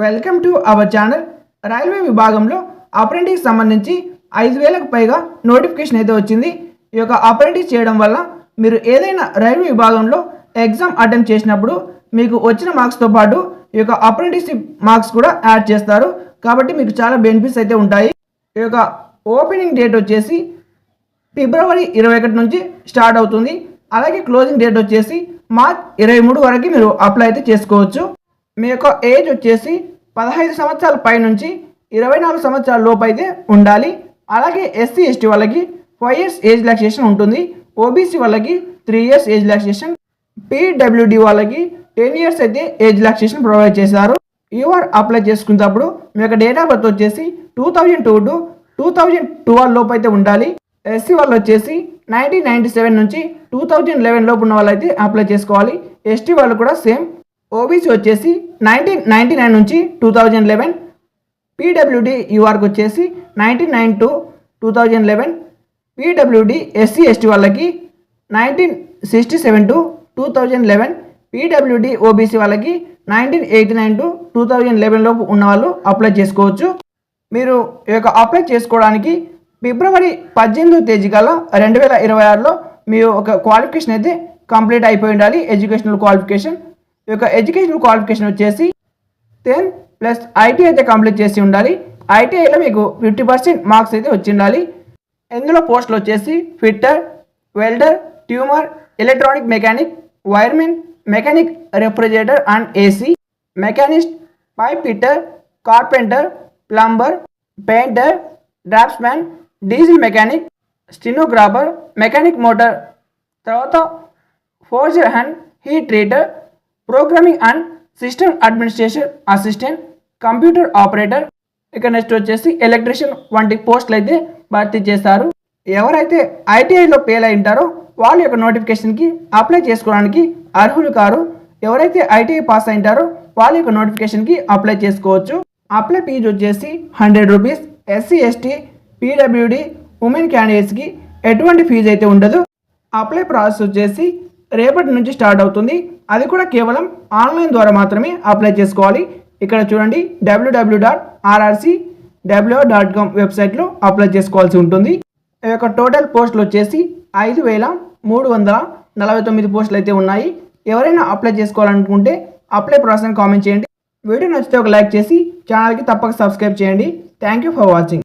Welcome to our channel. Railway విభాగంలో apprentice సంబంధించి 5,000కు పైగా నోటిఫికేషన్ అయితే వచ్చింది. ఈ యొక్క అప్రెంటిస్ చేయడం వల్ల మీరు ఏదైనా రైల్వే విభాగంలో ఎగ్జామ్ అటెంప్ట్ చేసినప్పుడు మీకు వచ్చిన మార్క్స్తో పాటు ఈ యొక్క అప్రెంటిస్షిప్ మార్క్స్ కూడా యాడ్ చేస్తారు. కాబట్టి మీకు చాలా బెనిఫిట్స్ అయితే ఉంటాయి. ఈ యొక్క ఓపెనింగ్ డేట్ వచ్చేసి ఫిబ్రవరి 21 నుంచి స్టార్ట్ అవుతుంది. అలాగే క్లోజింగ్ డేట్ వచ్చేసి మార్చ్ 23 వరకు మీరు అప్లై అయితే చేసుకోవచ్చు. మీ యొక్క ఏజ్ వచ్చేసి 15 సంవత్సరాల పై నుంచి 24 సంవత్సరాల లోపు అయితే ఉండాలి. అలాగే ఎస్సీ ఎస్టీ వాళ్ళకి 5 years ఏజ్ రిలాక్సేషన్ ఉంటుంది. ఓబీసీ వాళ్ళకి 3 years ఏజ్ రిలాక్సేషన్, పీడబ్ల్యూడి వాళ్ళకి 10 years అయితే ఏజ్ రిలాక్సేషన్ ప్రొవైడ్ చేశారు. యూఆర్ అప్లై చేసుకున్నప్పుడు మీ యొక్క డేట్ ఆఫ్ బర్త్ వచ్చేసి 2002 to 2012 లోపు అయితే ఉండాలి. ఎస్సీ వాళ్ళు వచ్చేసి 1997 నుంచి 2011 లోపు ఉన్న వాళ్ళు అయితే అప్లై చేసుకోవాలి. ఎస్టీ వాళ్ళు కూడా సేమ్. ఓబీసీ వచ్చేసి 1999 నుంచి 2011, పీడబ్ల్యూడి యూఆర్కి వచ్చేసి 1990 to 2011, పీడబ్ల్యూడి ఎస్సీ ఎస్టీ వాళ్ళకి 1967 to 2011, పీడబ్ల్యూడి ఓబీసీ వాళ్ళకి 1989 to 2011 లోపు ఉన్న వాళ్ళు అప్లై చేసుకోవచ్చు. మీరు ఈ యొక్క అప్లై చేసుకోవడానికి ఫిబ్రవరి 18వ తేదీ కల్లా 2026లో మీ ఒక క్వాలిఫికేషన్ అయితే కంప్లీట్ అయిపోయి ఉండాలి. Educational qualification. ఈ యొక్క ఎడ్యుకేషనల్ క్వాలిఫికేషన్ వచ్చేసి 10+ ఐటీ అయితే కంప్లీట్ చేసి ఉండాలి. ఐటీఐలో మీకు 50% మార్క్స్ అయితే వచ్చి ఉండాలి. ఇందులో పోస్టులు వచ్చేసి ఫిట్టర్, వెల్డర్, ట్యూమర్, electronic mechanic, wireman, mechanic refrigerator and AC, machinist, pipe fitter, carpenter, plumber, painter, draughtsman, diesel mechanic, stenographer, mechanic motor, తర్వాత forger and heat treater, programming and system administration assistant, computer operator, ఇక next వచ్చేసి electrician వంటి పోస్టులు అయితే భర్తీ చేస్తారు. ఎవరైతే ఐటీఐలో fail అయి ఉంటారో వాళ్ళ యొక్క నోటిఫికేషన్కి అప్లై చేసుకోవడానికి అర్హులు కారు. ఎవరైతే ఐటీఐ పాస్ అయింటారో వాళ్ళ యొక్క నోటిఫికేషన్కి అప్లై చేసుకోవచ్చు. అప్లై ఫీజు వచ్చేసి 100 rupees. SC ST, PWD, women క్యాండిడేట్స్కి ఎటువంటి ఫీజు అయితే ఉండదు. అప్లై ప్రాసెస్ వచ్చేసి రేపటి నుంచి స్టార్ట్ అవుతుంది. అది కూడా కేవలం ఆన్లైన్ ద్వారా మాత్రమే అప్లై చేసుకోవాలి. ఇక్కడ చూడండి, www.rrcw.com వెబ్సైట్లో అప్లై చేసుకోవాల్సి ఉంటుంది. ఈ యొక్క టోటల్ పోస్టులు వచ్చేసి 5,349 పోస్టులు అయితే ఉన్నాయి. ఎవరైనా అప్లై చేసుకోవాలనుకుంటే అప్లై ప్రాసెస్ కామెంట్ చేయండి. వీడియో నచ్చితే ఒక లైక్ చేసి ఛానల్కి తప్పక సబ్స్క్రైబ్ చేయండి. Thank you for watching.